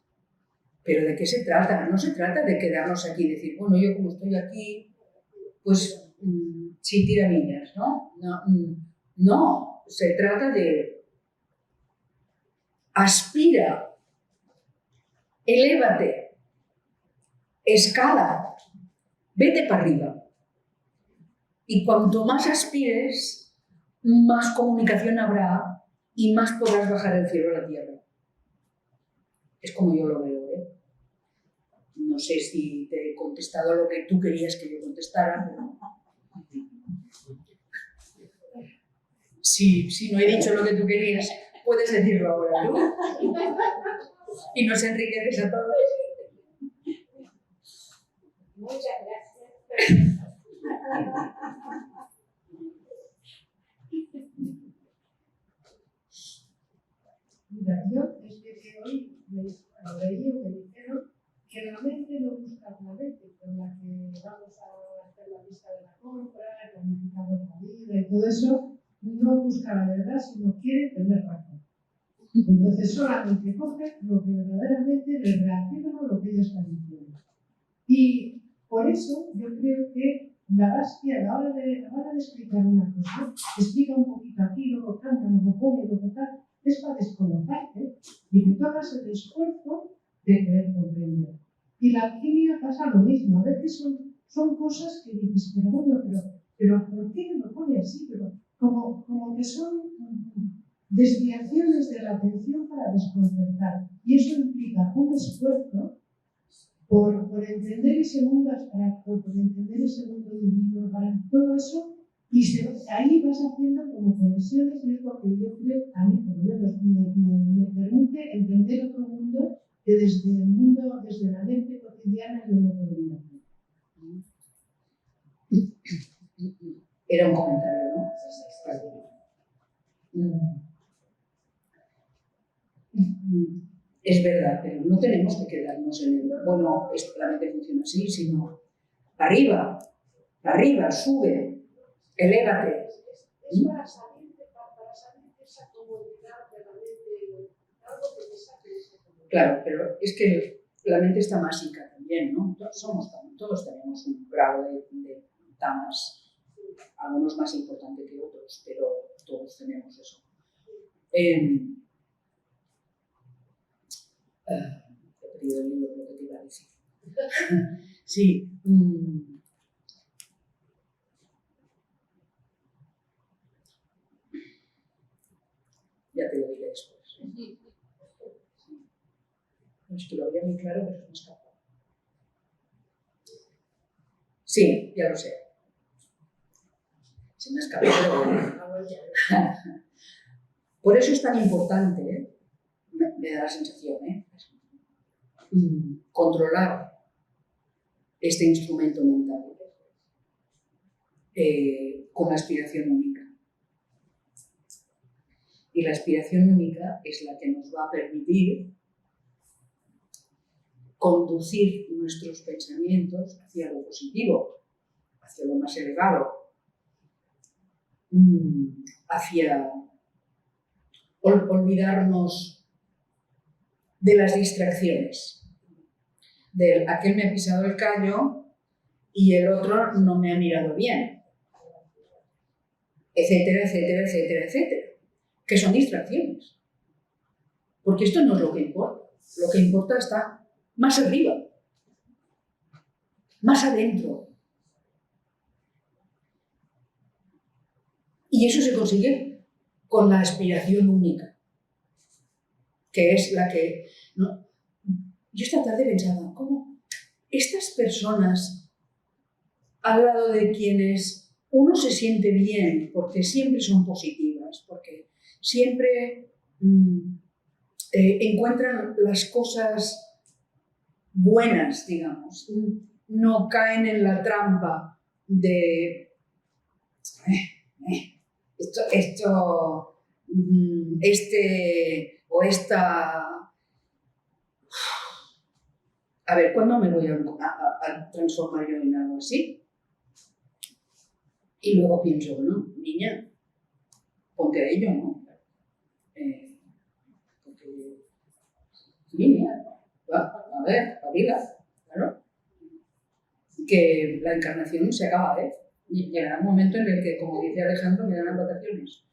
¿pero de qué se trata? No se trata de quedarnos aquí y decir, bueno, yo como estoy aquí, pues sin tiramillas, ¿no? No, se trata de aspira, elévate, escala, vete para arriba. Y cuanto más aspires, más comunicación habrá y más podrás bajar el cielo a la tierra. Es como yo lo veo, ¿eh? No sé si te he contestado lo que tú querías que yo contestara, pero... Si no he dicho lo que tú querías, puedes decirlo ahora tú. Y nos enriqueces a todos. Muchas gracias. Mira, yo es que hoy leí o me dijeron que la mente no busca la mente con la que vamos a hacer la lista de la compra, planificamos la vida y todo eso, no busca la verdad, sino quiere tener razón. Entonces solamente coge lo que verdaderamente le reafirma lo que ella está diciendo. Y por eso yo creo que la Basquiat, a la hora de explicar una cosa, explica un poquito aquí, luego canta, luego pone, luego tal, es para descolocarte y que tú hagas el esfuerzo de querer comprender. Y la alquimia pasa lo mismo. A veces son cosas que dices, pero bueno, pero ¿por qué me lo pone así? Pero como que son desviaciones de la atención para desconcertar. Y eso implica un esfuerzo por entender ese mundo abstracto, por entender ese mundo divino, para todo eso. Y ahí vas haciendo como conexiones y es lo que yo creo, a mí por lo menos me permite entender otro mundo que desde el mundo, desde la mente cotidiana yo no podría hacer. Era un comentario, ¿no? Es verdad, pero no tenemos que quedarnos en el, bueno, la mente funciona así, sino arriba, sube, elévate. Es para salir de esa comodidad de la mente, algo que te saque de esa comodidad. Claro, pero es que la mente está mágica también, ¿no? Todos tenemos un grado de tamas, algunos más importante que otros, pero todos tenemos eso. He perdido el libro, lo que te iba a decir. Sí. Ya te lo diré después. Es que lo había muy claro, pero se me escapó. Sí, ya lo sé. Se me escapó. Por eso es tan importante, me da la sensación, controlar este instrumento mental con la aspiración única. Y la aspiración única es la que nos va a permitir conducir nuestros pensamientos hacia lo positivo, hacia lo más elevado, hacia olvidarnos de las distracciones, de aquel me ha pisado el callo y el otro no me ha mirado bien, etcétera, etcétera, etcétera, etcétera, que son distracciones. Porque esto no es lo que importa. Lo que importa está más arriba, más adentro. Y eso se consigue con la aspiración única, que es la que... ¿no? Yo esta tarde pensaba, ¿cómo estas personas al lado de quienes uno se siente bien porque siempre son positivas, porque siempre encuentran las cosas buenas, digamos, no caen en la trampa de este o esta. A ver, ¿cuándo me voy a transformar yo en algo así? Y luego pienso, bueno, niña, ponte a ello, ¿no? Porque, niña, a ver, espabila, claro. Que la encarnación se acaba, ¿eh? Y llegará un momento en el que, como dice Alejandro, me darán vacaciones.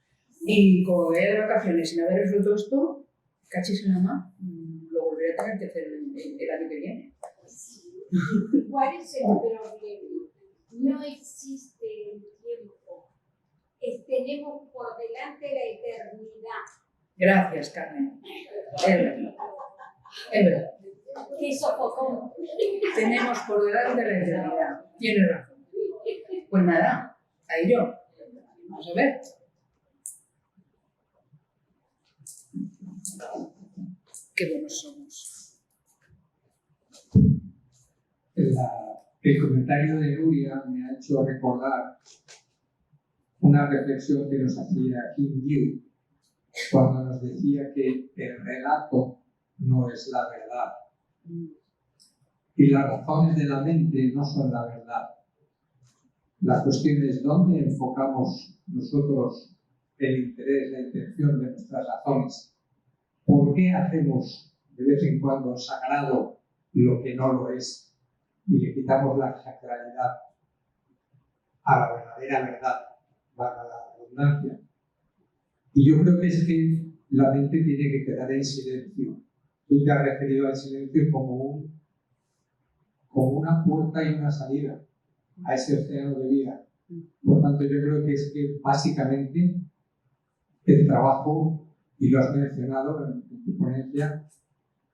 Y como voy de vacaciones sin haber resuelto esto, cachis en la mano, lo volveré a tener que hacer el año que viene. ¿Cuál es el problema? No existe el tiempo. Tenemos por delante la eternidad. Gracias, Carmen. Es verdad. Es verdad. Qué sofocón. Tenemos por delante la eternidad. Tienes razón. Pues nada, a ello. Vamos a ver. Qué buenos somos. El comentario de Nuria me ha hecho recordar una reflexión que nos hacía Kim Yu cuando nos decía que el relato no es la verdad y las razones de la mente no son la verdad. La cuestión es dónde enfocamos nosotros el interés, la intención de nuestras razones. ¿Por qué hacemos de vez en cuando sagrado lo que no lo es? Y le quitamos la sacralidad a la verdadera verdad, valga la redundancia. Y yo creo que es que la mente tiene que quedar en silencio. Tú te has referido al silencio como una puerta y una salida a ese océano de vida. Por tanto, yo creo que es que básicamente el trabajo, y lo has mencionado en tu ponencia,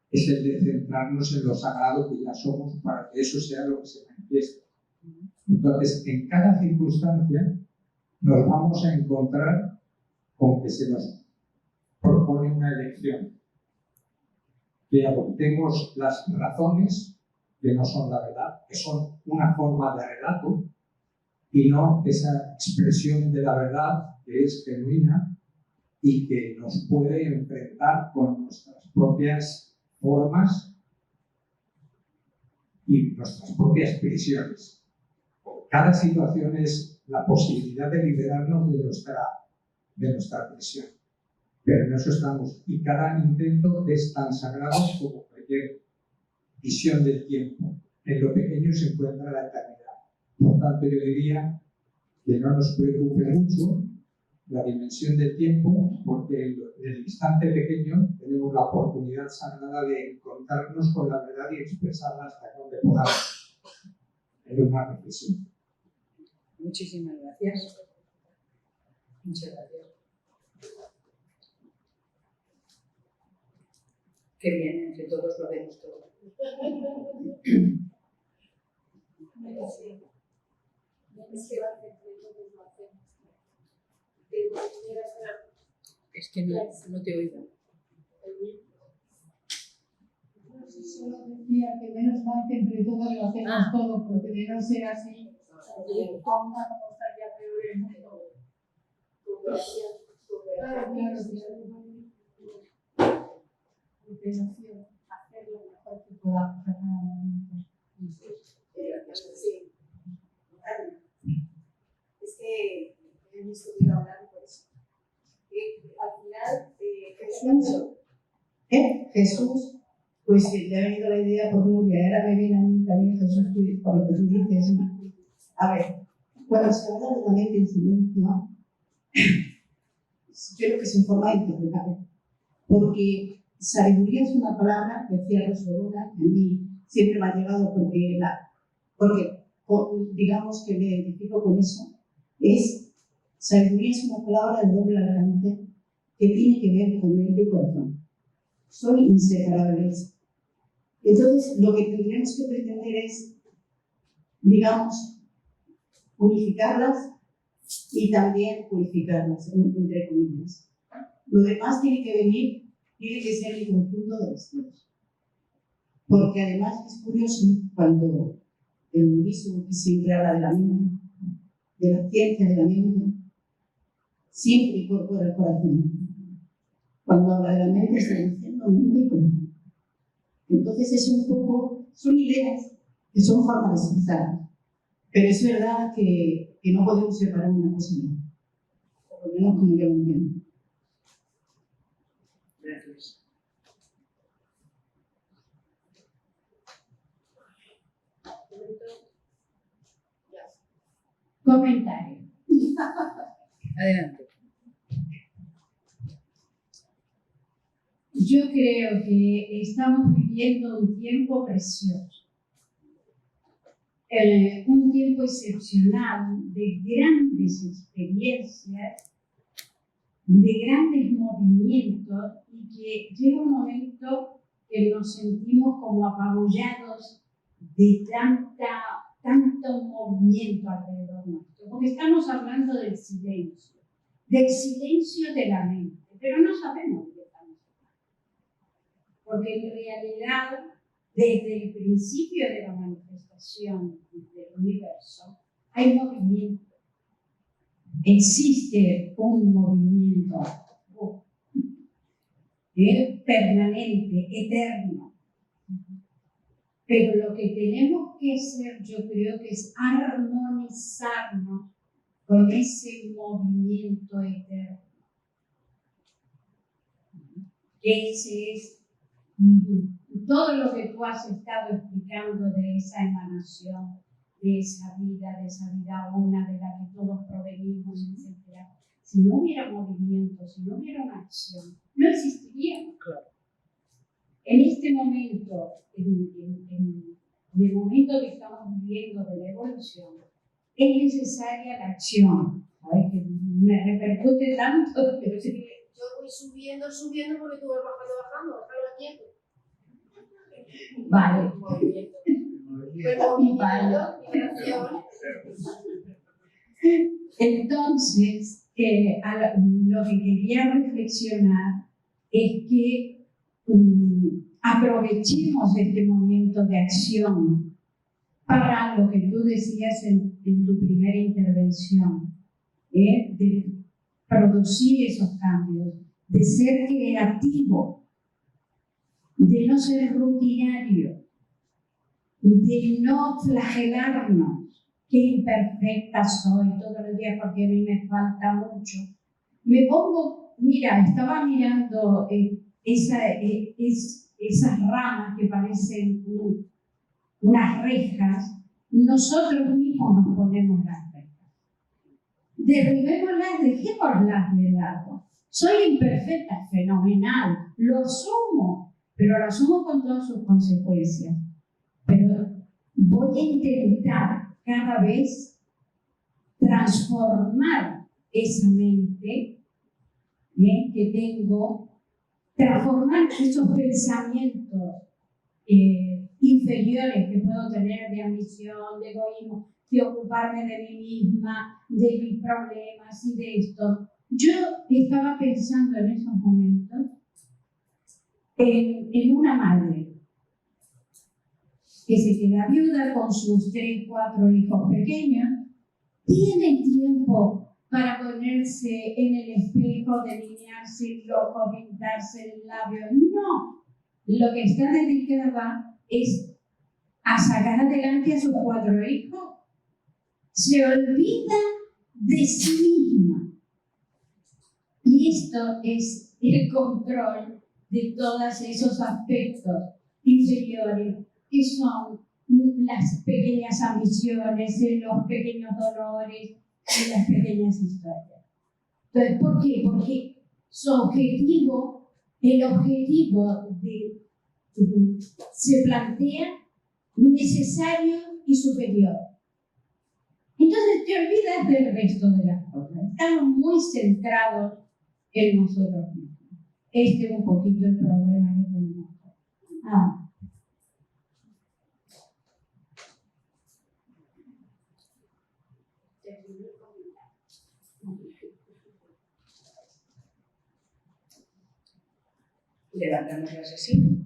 es el de centrarnos en lo sagrado que ya somos para que eso sea lo que se manifieste. Entonces, en cada circunstancia nos vamos a encontrar con que se nos propone una elección, que adoptemos las razones que no son la verdad, que son una forma de relato, y no esa expresión de la verdad que es genuina y que nos puede enfrentar con nuestras propias formas y nuestras propias prisiones. Cada situación es la posibilidad de liberarnos de nuestra prisión. Pero en eso estamos. Y cada intento es tan sagrado como cualquier visión del tiempo. En lo pequeño se encuentra la eternidad. Por tanto, yo diría que no nos preocupe mucho la dimensión del tiempo, porque en el instante pequeño tenemos la oportunidad sagrada de encontrarnos con la verdad y expresarla hasta donde podamos. Es una reflexión. Muchísimas gracias. Muchas gracias. Qué bien, entre todos lo vemos todo. Es que no te oigo. Solo decía que menos mal que entre todos lo hacemos todo, porque de no ser así, aún más vamos a estar ya peor el mundo. Claro. Cooperación, hacer lo mejor que podamos a cada momento. Sí. Es que hemos estudiado hablando por eso. Al final, Jesús, pues le ha venido la idea por Nuria, ahora me viene a mí también Jesús por lo que tú dices. A ver, cuando se habla de la mente en silencio, yo creo que es en forma de interpretar, porque sabiduría es una palabra que decía Rosolona, que a mí siempre me ha llegado porque digamos que me identifico con eso. Sabiduría es una palabra de doble alcance que tiene que ver con mente y corazón. Son inseparables. Entonces, lo que tendremos que pretender es, digamos, unificarlas y también purificarlas, entre comillas. Lo demás tiene que ser el conjunto de las dos. Porque además es curioso cuando el budismo, que siempre habla de la mente, de la ciencia de la mente, siempre incorpora el corazón. Cuando habla de la mente está diciendo mente y corazón. Entonces es un poco, son ideas que son formas de expresar, pero es verdad que no podemos separar una cosa de otra, por lo menos como yo lo entiendo. Gracias. Comentario. Adelante. Yo creo que estamos viviendo un tiempo precioso, un tiempo excepcional de grandes experiencias, de grandes movimientos, y que llega un momento que nos sentimos como apabullados de tanto movimiento alrededor nuestro, porque estamos hablando del silencio de la mente, pero no sabemos de qué estamos hablando, porque en realidad desde el principio de la manifestación del universo hay movimiento. Existe un movimiento permanente, eterno. Pero lo que tenemos que hacer, yo creo que es armonizarnos con ese movimiento eterno. Ese es todo lo que tú has estado explicando de esa emanación, de esa vida una de la que todos provenimos, etc. Si no hubiera movimiento, si no hubiera una acción, no existiría. Claro. En este momento, en el momento que estamos viviendo de la evolución, es necesaria la acción. ¿Sabes? Que me repercute tanto, pero sí que yo voy subiendo porque tú vas bajando, déjalo quieto. vale. Movimiento. Vale. Entonces, lo que quería reflexionar es que aprovechemos este momento de acción para lo que tú decías en tu primera intervención, de producir esos cambios, de ser creativo, de no ser rutinario, de no flagelarnos. Qué imperfecta soy todos los días porque a mí me falta mucho. Me pongo, mira, estaba mirando esas ramas que parecen unas rejas. Nosotros mismos nos ponemos las rejas. Derribémoslas, dejémoslas de lado. Soy imperfecta, fenomenal, lo asumo, pero lo asumo con todas sus consecuencias. Pero voy a intentar cada vez transformar esa mente que tengo, transformar esos pensamientos inferiores que puedo tener de ambición, de egoísmo, de ocuparme de mí misma, de mis problemas y de esto. Yo estaba pensando en esos momentos en una madre que se queda viuda con sus 3, 4 hijos pequeños, tiene tiempo para ponerse en el espejo, delinearse el ojo, pintarse el labio. No, lo que está dedicada es a sacar adelante a sus 4 hijos. Se olvida de sí misma. Y esto es el control de todos esos aspectos inferiores que son las pequeñas ambiciones, los pequeños dolores y las pequeñas historias. Entonces, ¿por qué? Porque el objetivo se plantea necesario y superior. Entonces te olvidas del resto de las cosas. Estamos muy centrados en nosotros mismos. Este es un poquito el problema que tenemos. Levantamos la sesión.